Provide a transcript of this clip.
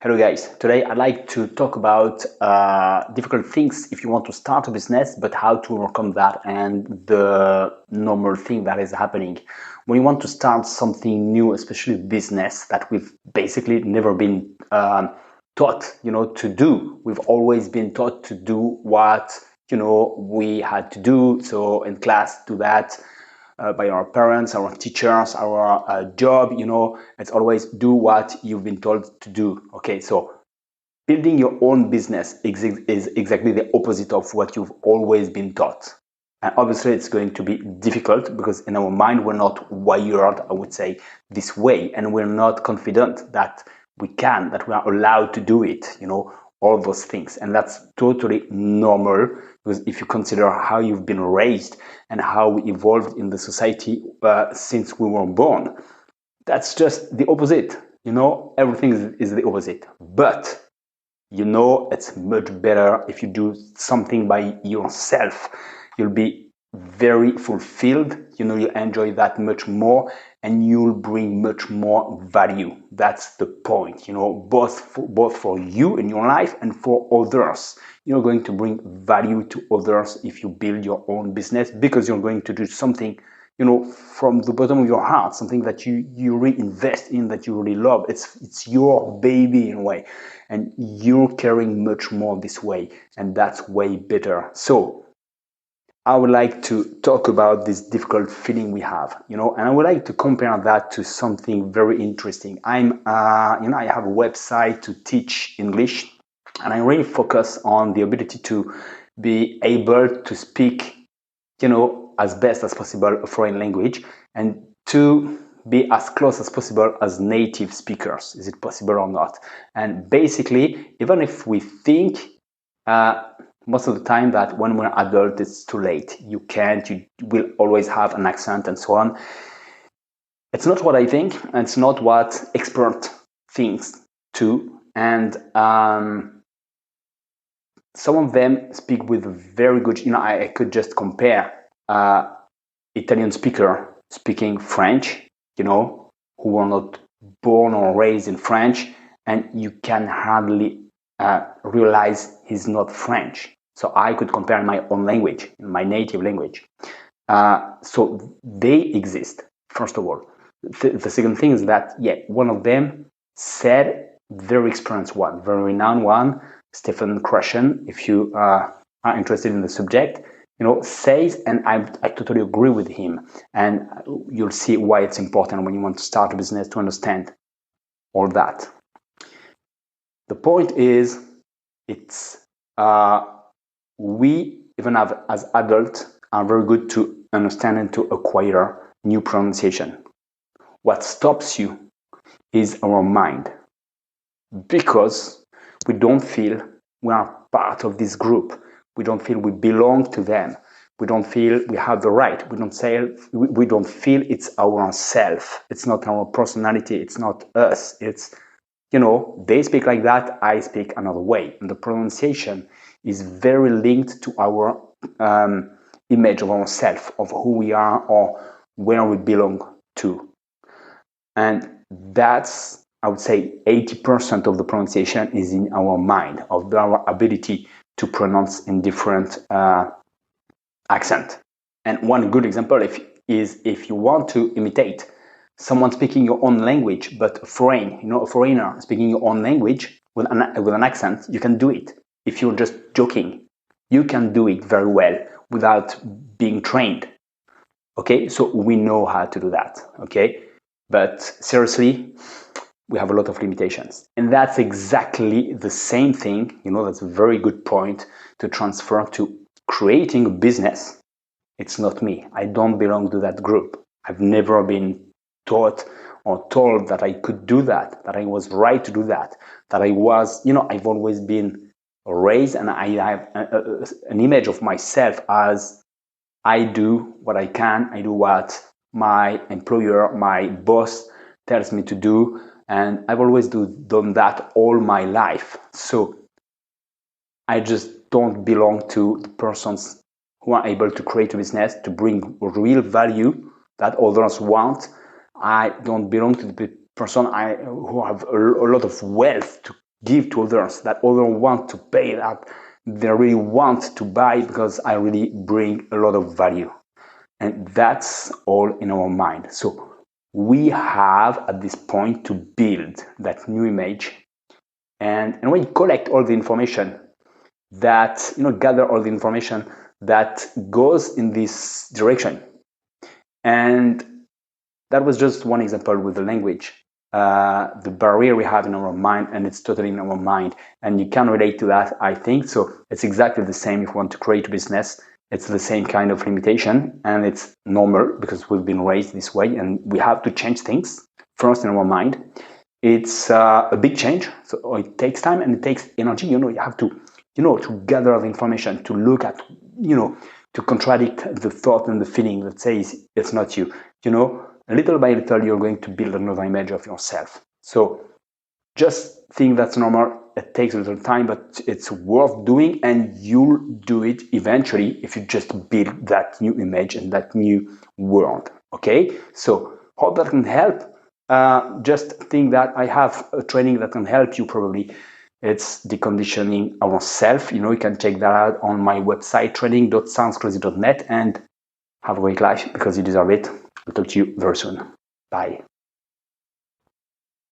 Hello guys, today I'd like to talk about difficult things if you want to start a business, but how to overcome that and the normal thing that is happening. When you want to start something new, especially business that we've basically never been taught, to do. We've always been taught to do what, we had to do. So in class, do that by our parents, our teachers, our job, it's always do what you've been told to do. Okay, so building your own business is exactly the opposite of what you've always been taught. And obviously it's going to be difficult because in our mind, we're not wired, I would say, this way. And we're not confident that that we are allowed to do it, all those things. And that's totally normal because if you consider how you've been raised and how we evolved in the society since we were born, that's just the opposite. Everything is the opposite. But it's much better if you do something by yourself. You'll be very fulfilled, you enjoy that much more, and you'll bring much more value. That's the point, both for you in your life and for others. You're going to bring value to others if you build your own business because you're going to do something from the bottom of your heart, something that you reinvest in, that you really love. It's your baby in a way, and you're caring much more this way, and that's way better. So I would like to talk about this difficult feeling we have, and I would like to compare that to something very interesting. I have a website to teach English, and I really focus on the ability to be able to speak, as best as possible a foreign language and to be as close as possible as native speakers. Is it possible or not? And basically, even if we think most of the time that when we're adult, it's too late. You will always have an accent and so on. It's not what I think, and it's not what expert thinks too. And some of them speak with very good, I could just compare Italian speaker speaking French, who were not born or raised in French, and you can hardly realize he's not French. So I could compare in my own language, in my native language. So they exist, first of all. The second thing is that, one of them said, very experienced one, very renowned one, Stephen Krashen, if you are interested in the subject, says, and I totally agree with him. And you'll see why it's important when you want to start a business to understand all that. The point is, we, even as adults, are very good to understand and to acquire new pronunciation. What stops you is our mind, because we don't feel we are part of this group. We don't feel we belong to them. We don't feel we have the right. We don't feel it's our self. It's not our personality. It's not us. It's, they speak like that, I speak another way. And the pronunciation is very linked to our image of ourselves, of who we are or where we belong to. And that's, I would say, 80% of the pronunciation is in our mind, of our ability to pronounce in different accent. And one good example is if you want to imitate someone speaking your own language, but a foreigner speaking your own language with an accent, you can do it. If you're just joking, you can do it very well without being trained. Okay, so we know how to do that. Okay, but seriously, we have a lot of limitations. And that's exactly the same thing, that's a very good point to transfer to creating a business. It's not me. I don't belong to that group. I've never been taught or told that I could do that I was right to do that I was, I've always been raised, and I have an image of myself as I do what I can, I do what my employer, my boss tells me to do, and I've always done that all my life. So I just don't belong to the persons who are able to create a business, to bring real value that others want. I don't belong to the person who have a lot of wealth give to others, that others want to pay, that they really want to buy because I really bring a lot of value. And that's all in our mind. So we have at this point to build that new image, and when you collect all the information that, gather all the information that goes in this direction. And that was just one example with the language, the barrier we have in our mind, and it's totally in our mind. And you can relate to that, I think. So it's exactly the same if you want to create a business. It's the same kind of limitation, and it's normal because we've been raised this way, and we have to change things first in our mind. It's a big change, so it takes time and it takes energy. You have to, to gather the information, to look at, to contradict the thought and the feeling that says it's not you. Little by little, you're going to build another image of yourself. So just think that's normal. It takes a little time, but it's worth doing, and you'll do it eventually if you just build that new image and that new world. Okay, so hope that can help. Just think that I have a training that can help you probably. It's Deconditioning Ourself. You can check that out on my website, training.soundscrazy.net, and have a great life because you deserve it. I'll talk to you very soon. Bye.